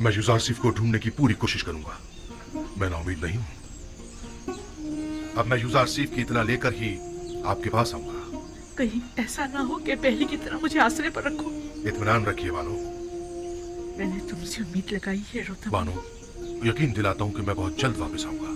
मैं यूजारसिफ को ढूंढने की पूरी कोशिश करूंगा। मैं नाउमीद नहीं हूं। अब मैं यूजारसिफ की इत्तला लेकर ही आपके पास आऊंगा। कहीं ऐसा ना हो कि पहले की तरह मुझे आसरे पर रखो। इत्मीनान रखिए बानो। मैंने तुमसे उम्मीद लगाई है रोतम। बानो, यकीन दिलाता हूं कि मैं बहुत जल्द वापस आऊंगा।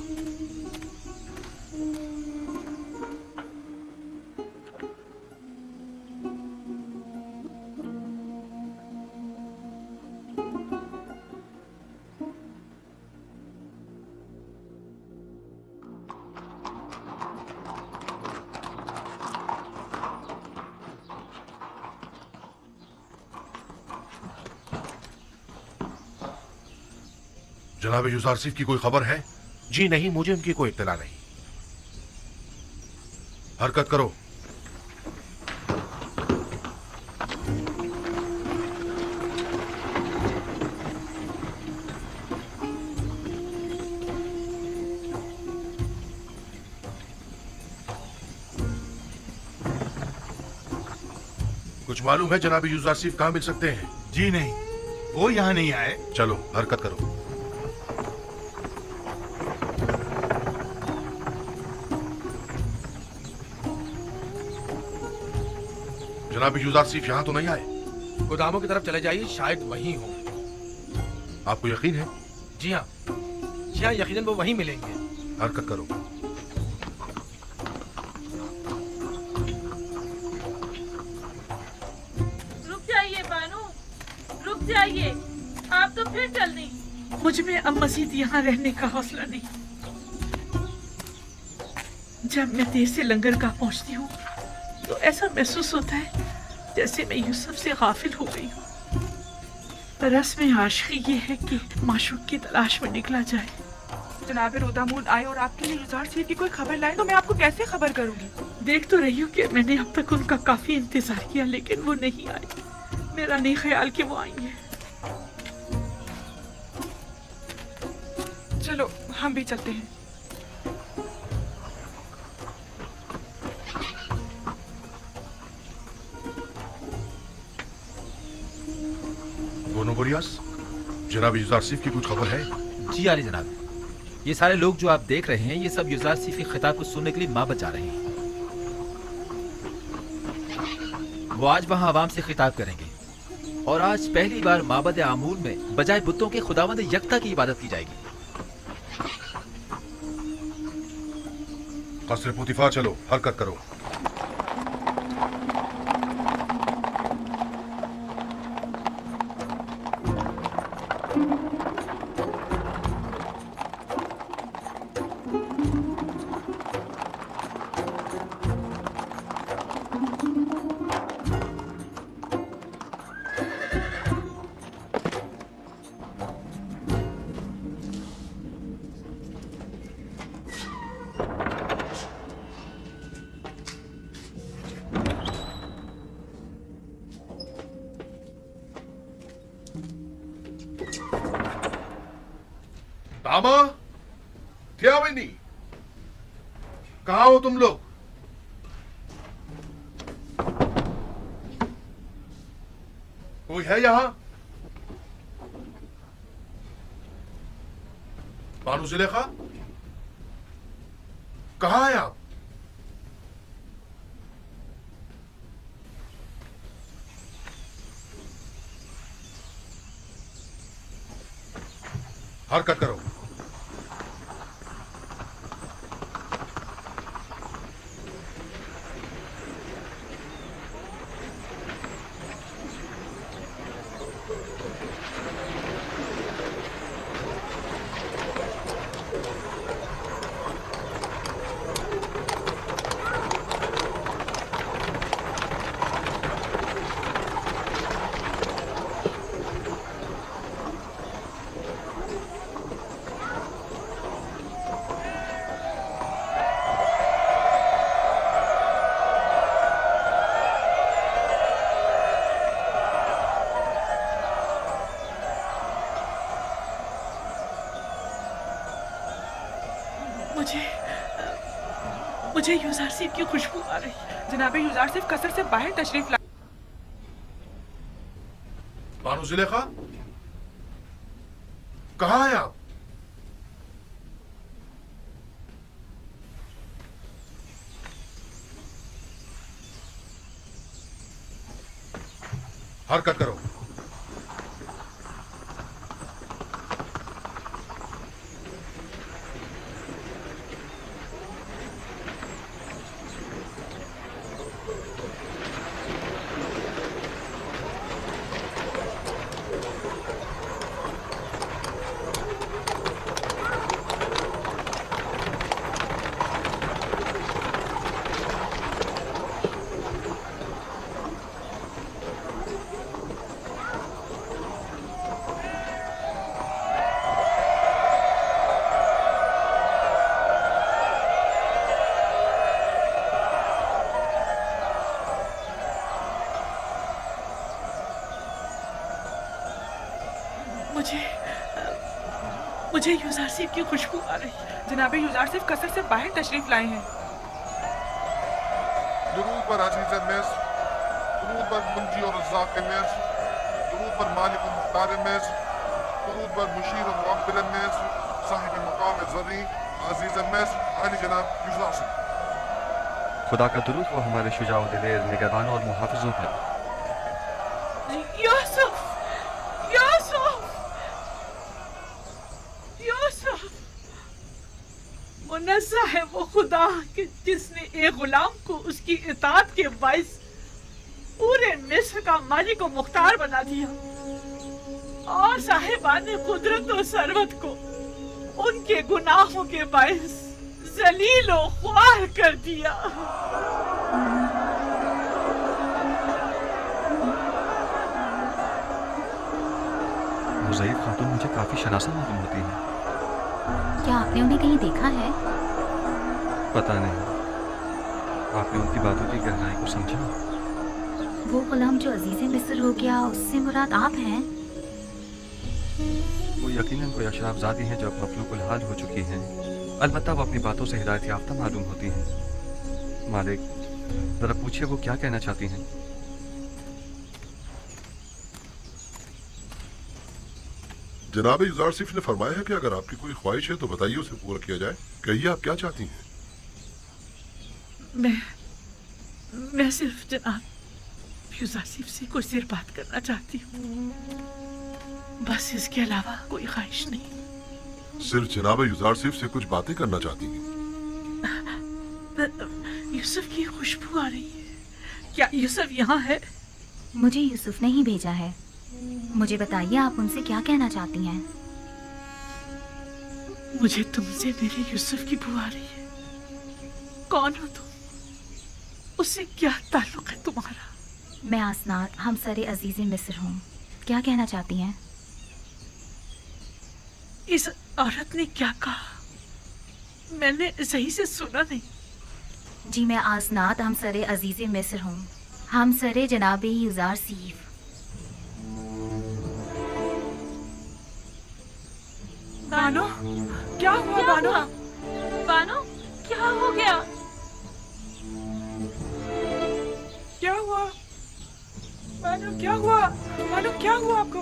जनाब यूजारसिफ की कोई खबर है? जी नहीं, मुझे उनकी कोई इत्तला नहीं। हरकत करो। कुछ मालूम है जनाब यूजारसिफ कहां मिल सकते हैं? जी नहीं, वो यहाँ नहीं आए। चलो हरकत करो। जनाब यूजारसिफ यहाँ तो नहीं आए? गोदामों की तरफ चले जाइए, शायद वहीं हो। आपको यकीन है? जी हाँ, यकीनन वो वहीं मिलेंगे। हरकत करो। रुक जाइए बानू, रुक जाइए। आप तो फिर चल दी। मुझ में अब मजीद यहाँ रहने का हौसला नहीं। जब मैं देर से लंगरगाह पहुँचती हूँ तो ऐसा महसूस होता है जैसे मैं यूसुफ से गाफिल हो गई हूँ। रस्म आशिकी ये है कि माशूक की तलाश में निकला जाए। जनाब रोदामून आए और आपके लिए यूजारसिफ की कोई खबर लाए तो मैं आपको कैसे खबर करूंगी? देख तो रही हूँ कि मैंने अब तक उनका काफी इंतजार किया, लेकिन वो नहीं आए। मेरा नहीं ख्याल कि वो आएंगे। चलो हम भी चलते हैं। जनाब यूजारसिफ की कुछ खबर है? जी आली जनाब, ये सारे लोग जो आप देख रहे हैं ये सब यूजारसिफ के खिताब को सुनने के लिए माँ बचा रहे हैं। वो आज वहाँ आवाम से खिताब करेंगे और आज पहली बार माबद आमूर में बजाय बुतों के खुदावंद यकता की इबादत की जाएगी। कसर पुतिफा चलो, हरकत करो। तामा, क्या बनी? कहाँ हो तुम लोग? कोई है यहाँ? बानू जुलेखा, कहाँ है आप? हरकत करो। मुझे यूजारसिफ की खुशबू आ रही है। जनाब यूजारसिफ कसर से बाहर तशरीफ ला। बानू जुलेखा, कहाँ हैं आप? हरकत करो। मुझे युजार सिफ की खुशबू आ रही है। जनाबे युजार सिफ कसर से बाहर तशरीफ लाए हैं। दुरूद पर अजीज़ मिस्र, दुरूद पर मुंजी और रज़्ज़ाक़ मिस्र, दुरूद पर मालिक और मुख्तार मिस्र, दुरूद पर मुशीर और मुअब्बिर मिस्र, साहिब मकाम ज़र्री अजीज़ मिस्र, आली जनाब युजार सिफ। खुदा का दुरूद हो हमारे शुजाओ दिलेर निगहबानों और मुहाफ़िज़ों पर। यूसुफ, यूसुफ, यूसुफ, मुनज़्ज़ा है वो खुदा कि जिसने एक गुलाम को उसकी इताअत के बाइस पूरे मिस्र का मालिक और मुख्तार बना दिया और साहिबान कुदरत और सरवत को उनके गुनाहों के बाइस जलील और ख्वार कर दिया। मुज़ैफ़ खातून मुझे काफ़ी शनासा मालूम होती है। क्या आपने उन्हें कहीं देखा है? पता नहीं, आपने उनकी बातों की गहराई को समझा? वो गुलाम जो अजीज़े मिस्र हो गया, उससे मुराद आप हैं? वो यकीनन कोई अशराफज़ादी हैं जो अब मफलूकुल हाल हो चुकी हैं। अलबत्ता वो अपनी बातों से हिदायत याफ्ता मालूम होती हैं। मालिक, ज़रा पूछिए वो क्या कहना चाहती हैं? जनाब युजार सिफ ने फरमाया है कि अगर आपकी कोई ख्वाहिश है तो बताइए, उसे पूरा किया जाए। कहिए आप क्या चाहती हैं? मैं सिर्फ जनाब युजार सिफ से कुछ देर बात करना चाहती हूँ, बस इसके अलावा कोई ख्वाहिश नहीं। सिर्फ जनाब युजार सिफ से कुछ बातें करना चाहती हैं? यूसुफ की खुशबू आ रही है। क्या यूसुफ यहाँ है? मुझे यूसुफ ने ही भेजा है। मुझे बताइए आप उनसे क्या कहना चाहती हैं? मुझे तुमसे मेरे यूसुफ की बू आ रही है। कौन हो तुम? उससे क्या ताल्लुक है तुम्हारा? मैं आसनात हमसरे अजीज़े मिस्र हूँ। क्या कहना चाहती हैं? इस औरत ने क्या कहा? मैंने सही से सुना नहीं। जी मैं आसनात हमसरे अजीज़े मिस्र हूँ, हमसरे जनाबे युजार सिफ। बानो, क्या हुआ बानो? बानो, क्या हो गया? क्या हुआ? बानो, क्या हुआ? बानो, क्या हुआ आपको?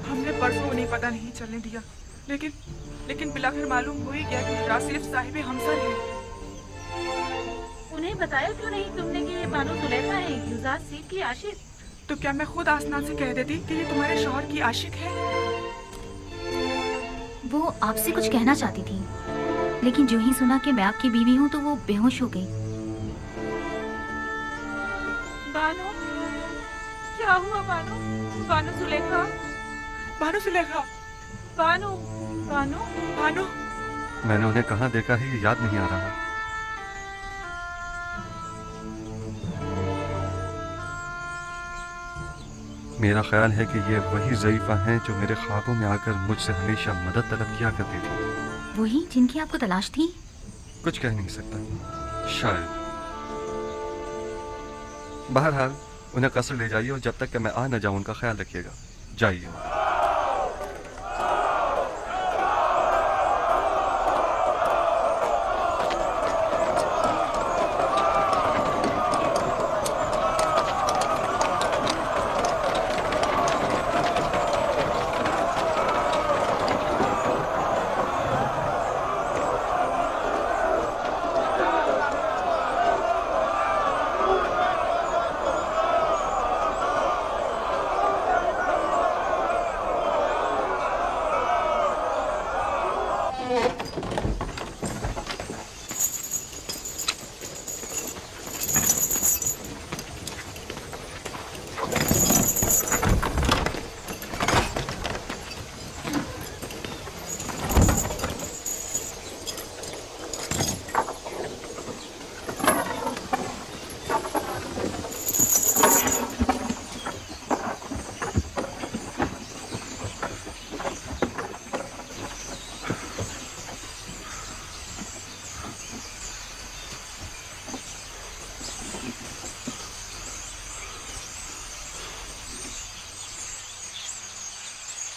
हमने परसों उन्हें पता नहीं चलने दिया, लेकिन बिलाखिर मालूम हो ही गया कि रासिफ साहिब हमसर है। उन्हें बताया क्यों नहीं तुमने कि ये बानो जुलेखा है, युजार सिफ की आशिक? तो क्या मैं खुद आसनान से कह देती कि ये तुम्हारे शौहर की आशिक है? वो आपसे कुछ कहना चाहती थी, लेकिन जो ही सुना कि मैं आपकी बीवी हूँ तो वो बेहोश हो गई। बानो, क्या हुआ बानो? बानो जुलेखा, बानो जुलेखा, बानो, बानो, बानो। मैंने उन्हें कहाँ देखा है ये याद नहीं आ रहा। मेरा ख्याल है कि ये वही ज़ईफ़ा हैं जो मेरे ख्वाबों में आकर मुझसे हमेशा मदद तलब किया करती थी। वही जिनकी आपको तलाश थी? कुछ कह नहीं सकता, शायद। बहरहाल उन्हें कसर ले जाइए और जब तक कि मैं आ न जाऊं उनका ख्याल रखिएगा। जाइए।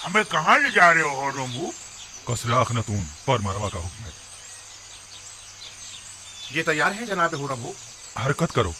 हमें कहाँ ले जा रहे हो रमू? कसर अखनतून पर मरवा का हुक्म है। ये तैयार है जनाब हुरम। हरकत करो।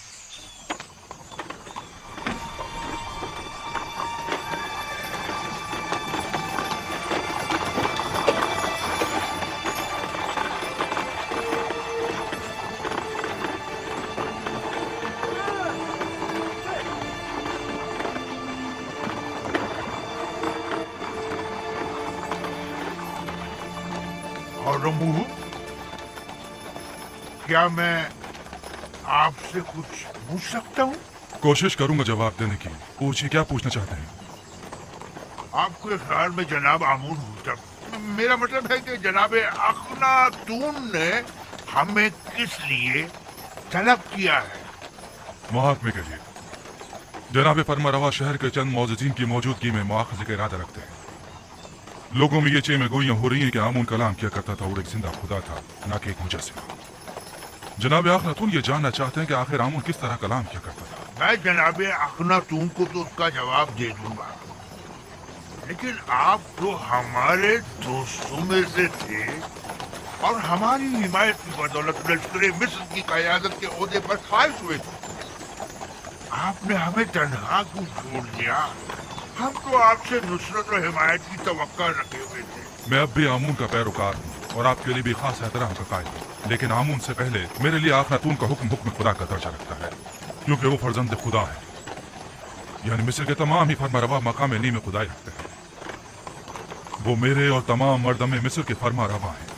और रमू, क्या मैं आपसे कुछ पूछ सकता हूँ? कोशिश करूंगा जवाब देने की। पूछिए, क्या पूछना चाहते हैं? आपके ख्याल में जनाब आमून हुतब, मेरा मतलब है कि जनाब अखनातून ने हमें किस लिए तलब किया है? मुहाकमे के लिए। जनाब फरमारवा शहर के चंद मौजूदीन की मौजूदगी में मुआखजे का इरादा रखते हैं। लोगों में ये चेमे गोइयां हो रही हैं कि आमून कलाम किया करता था और एक जिंदा खुदा था, ना कि एक मुजस्सिम। जनाब अखनातून ये जानना चाहते हैं कि आखिर आमून किस तरह कलाम किया करता था। मैं जनाब अखनातून को तो उसका जवाब दे दूंगा, लेकिन आप तो हमारे दोस्तों में से थे और हमारी हिमायत की बदौलत लश्कर मिस्र की क़यादत के ओहदे पर फाइज हुए थे। आपने हमें तन्हा क्यों छोड़ दिया? हम तो आपसे नुसरत और हिमायत की तवक्का रखे हुए थे। मैं अब भी आमून का पैरोकार हूँ और आपके लिए भी खास एहतराम का कायल हूँ, लेकिन आमून से पहले मेरे लिए अखनातून का हुक्म खुदा का दर्जा रखता है, क्योंकि वो फर्जंद खुदा है। यानी मिस्र के तमाम ही फरमारवा मकाम नी में खुदाई रखते हैं। वो मेरे और तमाम मर्दमे मिस्र के फरमारवा हैं।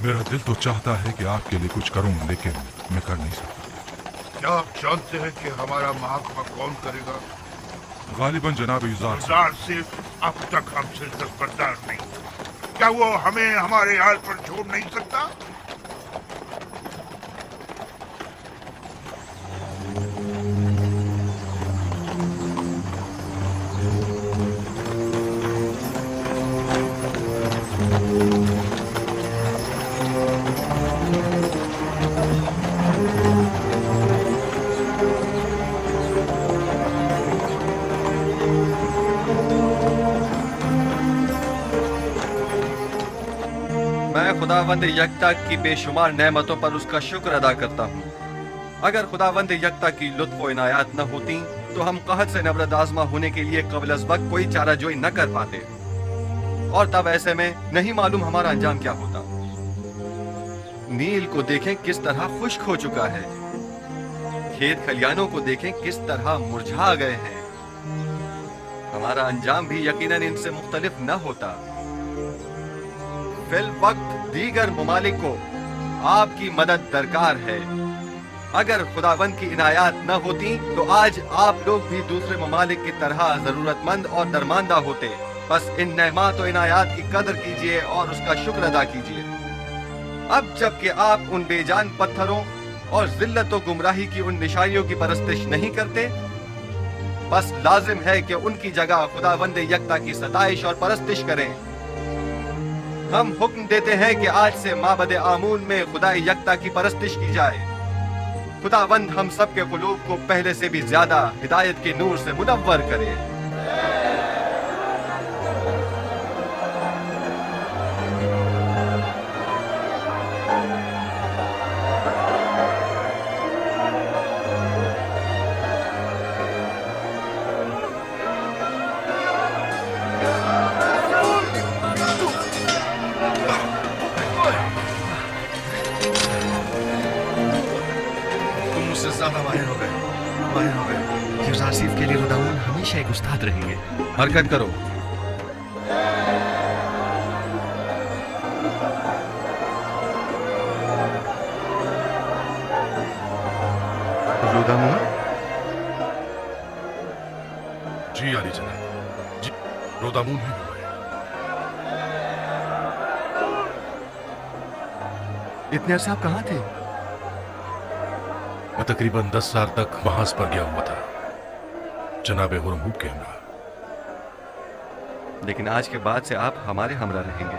मेरा दिल तो चाहता है कि आपके लिए कुछ करूं, लेकिन मैं कर नहीं सकता। क्या आप जानते हैं कि हमारा महकमा कौन करेगा? गालिबन जनाब युजार से अब तक हमसे दस्तबरदार नहीं। क्या वो हमें हमारे हाल पर छोड़ नहीं सकता? खुदावंद यकता की बेशुमार नेमतों पर उसका शुक्र अदा करता हूँ। अगर खुदावंद यकता की लुत्फ व इनायात न होती तो हम कहत से नबरद आज़मा होने के लिए कबल अज़ वक्त कोई चाराजोई न कर पाते, और तब ऐसे में नहीं मालूम हमारा अंजाम क्या होता। नील को देखें किस तरह खुश्क हो चुका है, खेत खलियानों को देखें किस तरह मुरझा गए हैं। हमारा अंजाम भी यकीनन इनसे मुख्तलिफ न होता। फिल वक्त दीगर मुमालिक को आपकी मदद दरकार है। अगर खुदावंद की इनायात न होती तो आज आप लोग भी दूसरे ममालिक की तरह जरूरतमंद और दरमांदा होते। बस इन नेमात और इनायात की कदर कीजिए और उसका शुक्र अदा कीजिए। अब जबकि आप उन बेजान पत्थरों और जिल्लत और गुमराही की उन निशानियों की परस्तिश नहीं करते, बस लाजिम है कि उनकी जगह खुदावंद यकता की सताइश और परस्तिश करें। हम हुक्म देते हैं कि आज से माबद आमून में खुदाई यकता की परस्तिश की जाए। खुदावंद हम सब के कुलूब को पहले से भी ज्यादा हिदायत के नूर से मुनव्वर करे। के लिए रुदाउन हमेशा एक उस्ताद रहेंगे। हरकत करो। रुदाउन जी आली जनाब, जी रोदामून ही हुआ है। इतने अरसे आप कहाँ थे? मैं तकरीबन 10 साल तक महाज पर गया हुआ था जनाब हुरमूब के हमरा। लेकिन आज के बाद से आप हमारे हमरा रहेंगे।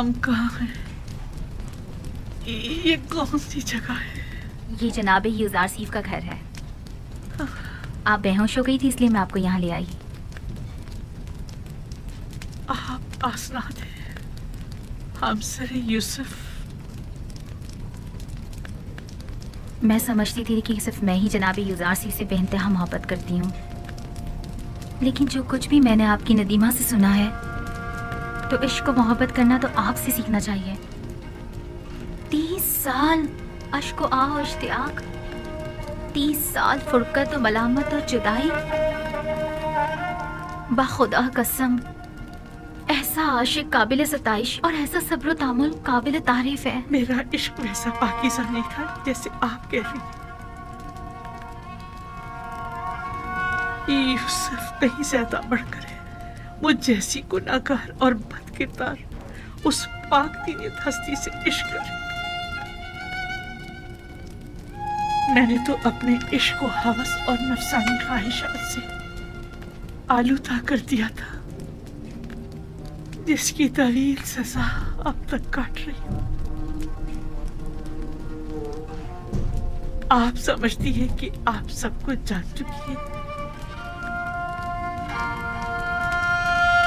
हम कहाँ हैं? ये कौन सी जगह है? ये जनाब यूजारसीफ का घर है। आप बेहोश हो गई थी इसलिए मैं आपको यहाँ ले आई। आप आसनाद हैं, हमसरे यूसुफ। मैं समझती थी कि सिर्फ मैं ही जनाब यूजारसीफ से बेइंतहा मोहब्बत करती हूँ, लेकिन जो कुछ भी मैंने आपकी नदीमा से सुना है तो इश्क को मोहब्बत करना तो आपसे सीखना चाहिए। 30 साल अश्क व आह और इश्तियाक, 30 साल फुरकत और मलामत और जुदाई। बाखुदा कसम, ऐसा आशिक काबिल सताइश और ऐसा सब्र तामुल काबिल तारीफ है। मेरा इश्क वैसा पाकीज़ा नहीं था जैसे आप कह रही हैं। यूसुफ कहीं ज्यादा बढ़कर है। मुझ जैसी गुनाहगार और बदकिरदार उस पाक दीनियत हस्ती से इश्क करे। मैंने तो अपने इश्क को हवस और नफसानी ख्वाहिशात से आलूदा कर दिया था, जिसकी तवील सजा अब तक काट रही हूँ। आप समझती हैं कि आप सब कुछ जान चुकी हैं।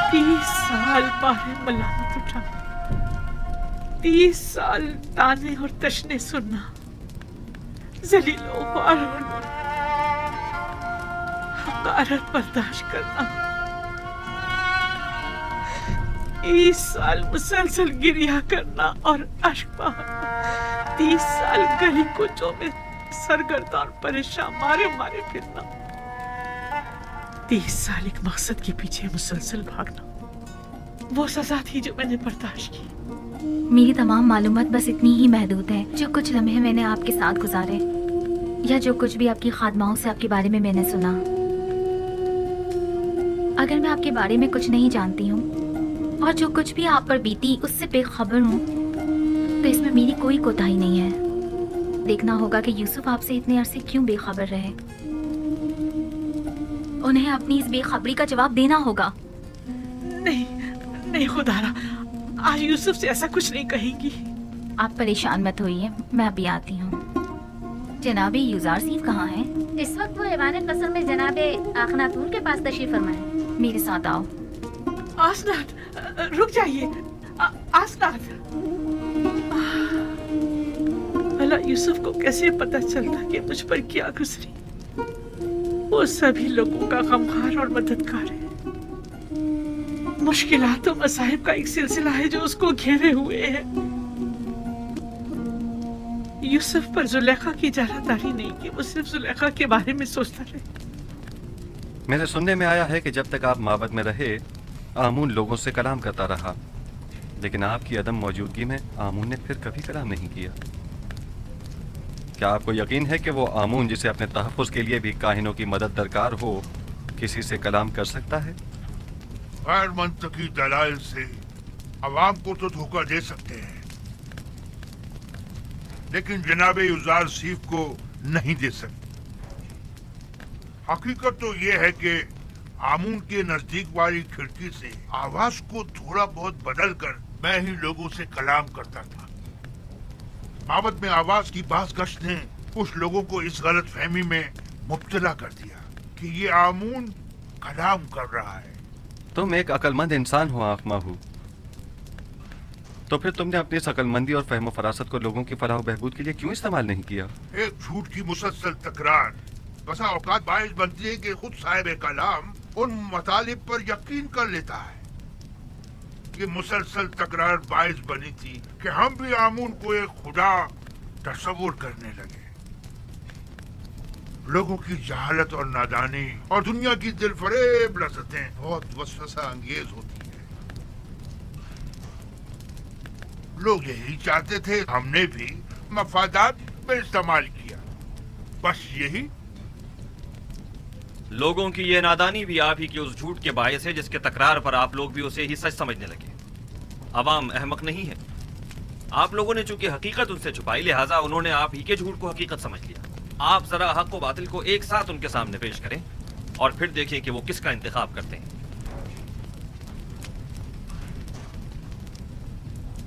30 साल बारे मलामत उठाना, 30 साल ताने और तशने सुनना, जलीलों ख्वार होना, हकारत बर्दाश्त करना, 30 साल मुसलसल गिरिया करना और अश्क बहाना, 30 साल गली कोचों में सरगर्दान परेशान मारे मारे फिरना, 30 साल एक मकसद के पीछे मुसलसल भागना। वो सजा थी जो मैंने बर्दाश्त की। मेरी तमाम मालूमात बस इतनी ही महदूद है। जो कुछ लम्हे मैंने आपके साथ गुजारे या जो कुछ भी आपकी खादमाओं से आपके बारे में मैंने सुना, अगर मैं आपके बारे में कुछ नहीं जानती हूँ और जो कुछ भी आप पर बीती उससे बेखबर हूँ तो इसमें मेरी कोई कोताही नहीं है। देखना होगा कि यूसुफ आपसे इतने अरसे क्यों बेखबर रहे। उन्हें अपनी इस बेखबरी का जवाब देना होगा। नहीं नहीं खुदारा, आज यूसुफ से ऐसा कुछ नहीं कहेंगी। आप परेशान मत होइए, मैं अभी आती हूँ। जनाबे यूजारसीफ कहाँ है? इस वक्त वो ऐवान कसर में जनाबे आखनातून के पास तशरीफ फरमा है। मेरे साथ आओ। आसनाद, रुक जाइए। आसनाद, भला यूसुफ को कैसे पता चलता कि मुझ पर क्या गुजरी? वो सभी लोगों का गमखार और मददगार है। मुश्किलात और मसाइब का एक सिलसिला है जो उसको घेरे हुए है। यूसुफ पर जुलेखा की जारदारी नहीं कि वो सिर्फ जुलेखा के बारे में सोचता रहे। मेरे सुनने में आया है कि जब तक आप माबद में रहे आमून लोगों से कलाम करता रहा, लेकिन आपकी अदम मौजूदगी में आमून ने फिर कभी कलाम नहीं किया। क्या आपको यकीन है कि वो आमून जिसे अपने तहफ़्फ़ुज़ के लिए भी काहिनों की मदद दरकार हो, किसी से कलाम कर सकता है? गैर मंतकी दलाइल से अवाम को तो धोखा दे सकते हैं, लेकिन जनाब यूजारसीफ को नहीं दे सकते। हकीकत तो ये है कि आमून के नजदीक वाली खिड़की से आवाज को थोड़ा बहुत बदल कर मैं ही लोगों से कलाम करता था। माबद में आवाज की बास गश्त ने कुछ लोगों को इस गलत फहमी में मुब्तला कर दिया कि ये आमून कलाम कर रहा है। तुम एक अक्लमंद इंसान हो आखमाहू, तो फिर तुमने अपनी इस अक्लमंदी और फहम फरासत को लोगों की फलाह बहबूद के लिए क्यों इस्तेमाल नहीं किया? एक झूठ की मुसलसल तकरार बसा औकात बाइस बनती है कि खुद साहिब कलाम उन मतालिब पर यकीन कर लेता है। ये मुसलसल तकरार बाइस बनी थी कि हम भी आमून को एक खुदा तस्वुर करने लगे। लोगों की जहालत और नादानी और दुनिया की दिलफरेब लज़्ज़तें बहुत वसवसा अंगेज होती है। लोग यही चाहते थे, हमने भी मफादात में इस्तेमाल किया, बस यही। लोगों की ये नादानी भी आप ही की उस झूठ के बायस है जिसके तकरार पर आप लोग भी उसे ही सच समझने लगे। अवाम अहमक नहीं है। आप लोगों ने चूंकि हकीकत उनसे छुपाई, लिहाजा उन्होंने आप ही के झूठ को हकीकत समझ लिया। आप जरा हक और बातिल को एक साथ उनके सामने पेश करें और फिर देखें कि वो किसका इंतखाब करते हैं।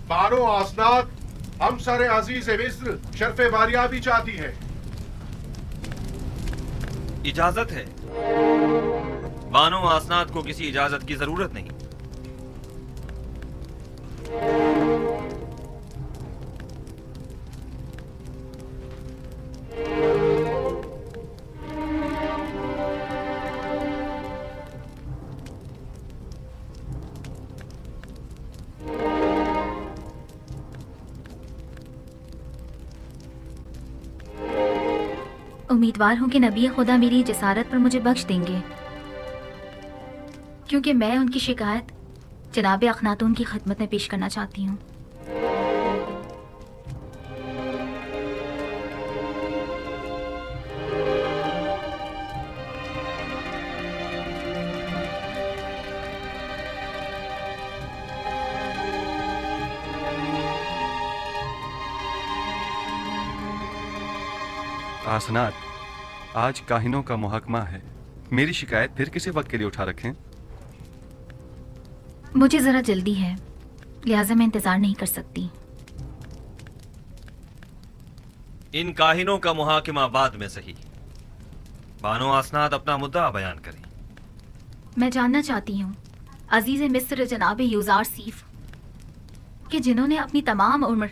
बानो आसनाद हम सर अजीज मिस्र शर्फ बारिया भी चाहती है। इजाजत है। बानो आसनाद को किसी इजाजत की जरूरत नहीं। उम्मीदवार हूँ कि नबी खुदा मेरी जसारत पर मुझे बख्श देंगे, क्योंकि मैं उनकी शिकायत जनाब अखनातून की खिदमत में पेश करना चाहती हूँ। आसनाद, आज काहिनों का मुहकमा है। मेरी शिकायत फिर किसी वक्त के लिए उठा रखें। मुझे जरा जल्दी है, लिहाजा मैं इंतजार नहीं कर सकती। इन काहिनों का मुहाकिमा बाद में सही। बानो आसनाद अपना मुद्दा बयान करें। मैं जानना चाहती हूँ अजीज मिस्र जनाब यूजार सीफ कि जिन्होंने अपनी तमाम उम्र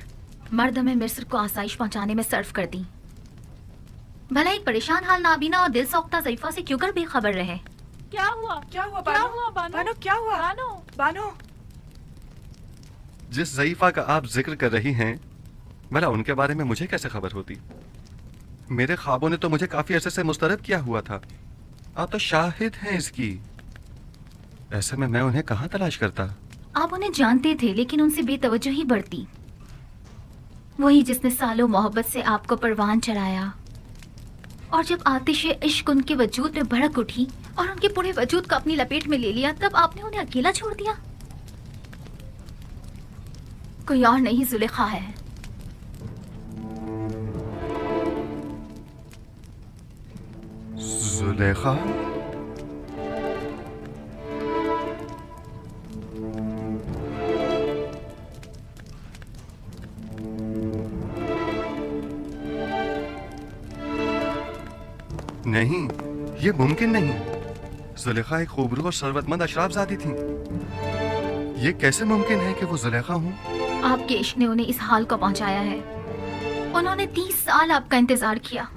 मर्दम मिस्र को आसाइश पहुँचाने में सर्फ कर दी, भला एक परेशान हाल नाबीना और दिल सौख्ता ज़ईफा से क्यों कर बेखबर रहे? क्या हुआ? क्या हुआ क्या हुआ बानो? बानो क्या हुआ? बानो जिस ज़ईफा का आप जिक्र कर रही हैं, भला उनके बारे में मुझे कैसे खबर होती? मेरे ख्वाबों ने तो मुझे काफी अरसे से मुस्तरद किया हुआ था। आप तो शाहिद हैं इसकी। ऐसे में मैं उन्हें कहाँ तलाश करता? आप उन्हें जानते थे, लेकिन उनसे बेतवज्जोही बढ़ती। वही जिसने सालों मोहब्बत से आपको परवान चढ़ाया, और जब आतिश इश्क उनके वजूद में भड़क उठी और उनके पूरे वजूद को अपनी लपेट में ले लिया, तब आपने उन्हें अकेला छोड़ दिया। कोई और नहीं, जुलेखा है। जुलेखा? नहीं, ये मुमकिन नहीं। जुलेखा एक खूबरू और सरवतमंद अशराफजादी थी। ये कैसे मुमकिन है कि वो जुलेखा हूँ? आपके इश्क ने उन्हें इस हाल को पहुंचाया है। उन्होंने 30 साल आपका इंतजार किया,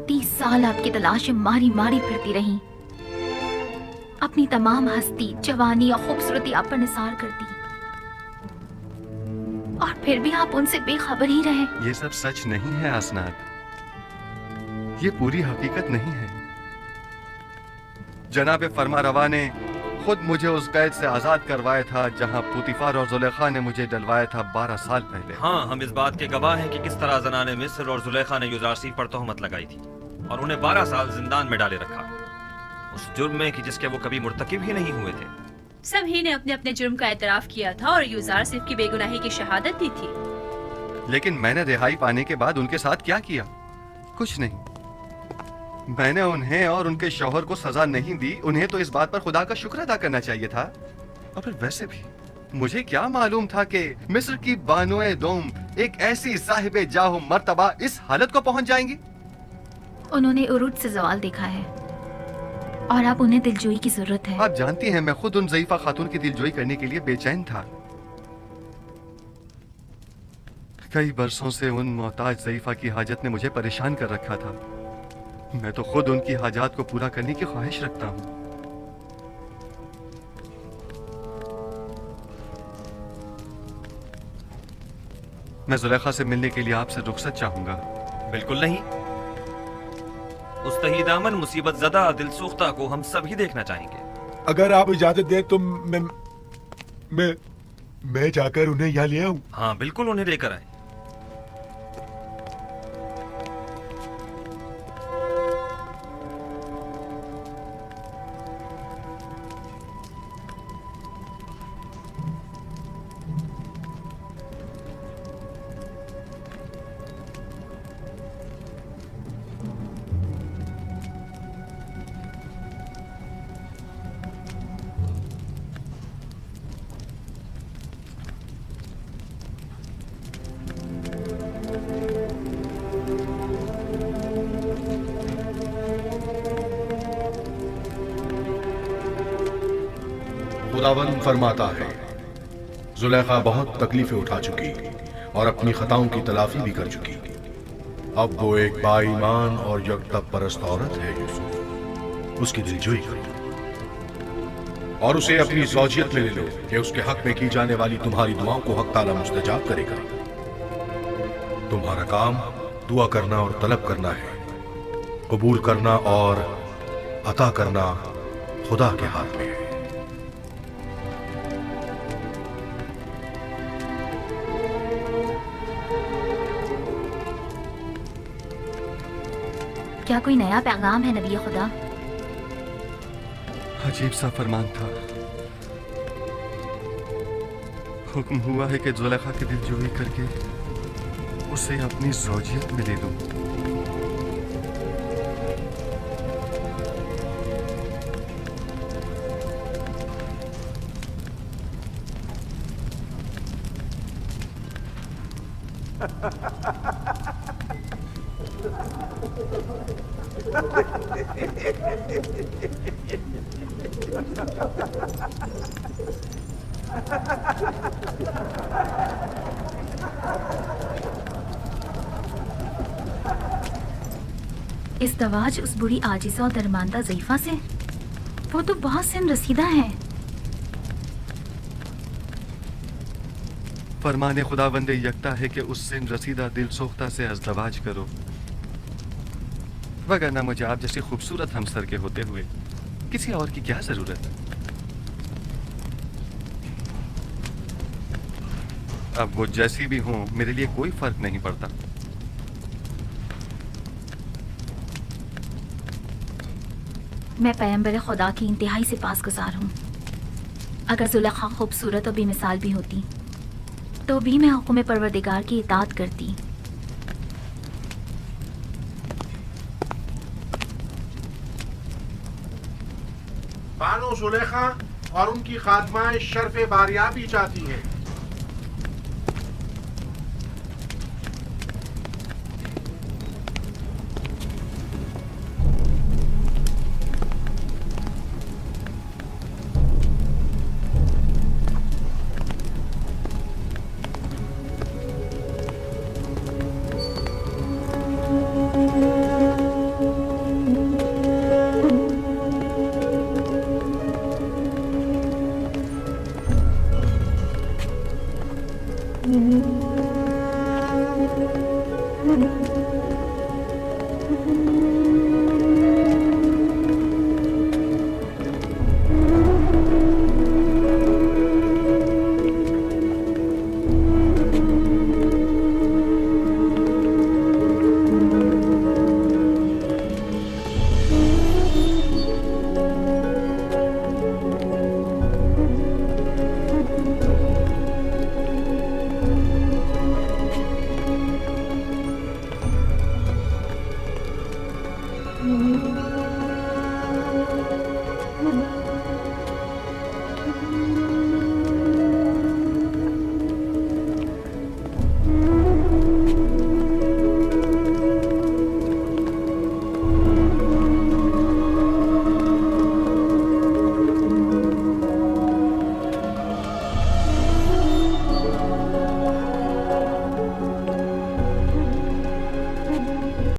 30 साल आपकी तलाश में मारी मारी फिरती रही, अपनी तमाम हस्ती, जवानी और खूबसूरती आप पर निसार कर दी, और फिर भी आप उनसे बेखबर ही रहे। ये सब सच नहीं है आसनाद, ये पूरी हकीकत नहीं है। जनाब फरमारवा ने खुद मुझे उस कैद से आजाद करवाया था जहां पुतिफार और जुलेखा ने मुझे डलवाया था 12 साल पहले। हाँ, हम इस बात के गवाह हैं कि किस तरह जनाने मिस्र और जुलेखा ने युजारसीफ पर तोहमत लगाई थी और उन्हें 12 साल जिंदान में डाले रखा, उस जुर्म में कि जिसके वो कभी मुर्तकिब ही नहीं हुए थे। सभी ने अपने अपने जुर्म का एतराफ किया था और युजारसीफ की बेगुनाही की शहादत दी थी। लेकिन मैंने रिहाई पाने के बाद उनके साथ क्या किया? कुछ नहीं। मैंने उन्हें और उनके शौहर को सजा नहीं दी। उन्हें तो इस बात पर खुदा का शुक्र अदा करना चाहिए था। और फिर वैसे भी मुझे क्या मालूम था कि मिस्र की बानोए दोम एक ऐसी साहिबे जाहो मर्तबा इस हालत को पहुंच जाएंगी। उन्होंने उरूज से जवाल देखा है और अब उन्हें दिलजोई की जरूरत है। आप जानती हैं मैं खुद उन ज़ईफा खातून की दिलजोई करने के लिए बेचैन था। कई बरसों से उन मोहताज ज़ईफा की हाजत ने मुझे परेशान कर रखा था। मैं तो खुद उनकी हाजात को पूरा करने की ख्वाहिश रखता हूँ। मैं जुलेखा से मिलने के लिए आपसे रुखसत चाहूंगा। बिल्कुल नहीं। उस तहीदामन मुसीबत ज़दा दिलसोख्ता को हम सभी देखना चाहेंगे। अगर आप इजाजत दें तो मैं जाकर उन्हें यहाँ ले आऊं। हाँ बिल्कुल, उन्हें लेकर आए। खुदावन फरमाता है, जुलेखा बहुत तकलीफें उठा चुकी और अपनी खताओं की तलाफी भी कर चुकी। अब वो एक बाईमान और यकता परस्त औरत है यूसुफ, उसकी दिलजोई करो और उसे अपनी ज़ौजियत में ले लो कि उसके हक में की जाने वाली तुम्हारी दुआओं को हक ताला मुस्तजाब करेगा। तुम्हारा काम दुआ करना और तलब करना है, कबूल करना और अता करना खुदा के हाथ में है। क्या कोई नया पैगाम है नबी खुदा? अजीब सा फरमान था। हुक्म हुआ है कि जुलेखा की दिलजोई करके उसे अपनी ज़ौजियत में ले लूं। इस दवाज उस बुरी आजिज़ा और दरमानदा ज़ईफ़ा से, वो तो बहुत सिन रसीदा है। फरमाने खुदावंदे यकता है कि उससे रसीदा दिल सोख्ता से अज़दवाज करो, वगरना मुझे आप जैसी खूबसूरत हमसर के होते हुए किसी और की क्या जरूरत। अब वो जैसी भी हो, मेरे लिए कोई फर्क नहीं पड़ता। मैं पैगंबर खुदा की इंतहाई से पासगुज़ार हूँ। अगर जुलेखा खूबसूरत और बेमिसाल भी होती तो भी मैं हुक्म परवरदिगार की इताअत करती। बानो जुलेखा और उनकी खादमाएं शर्फ बारियाबी चाहती हैं।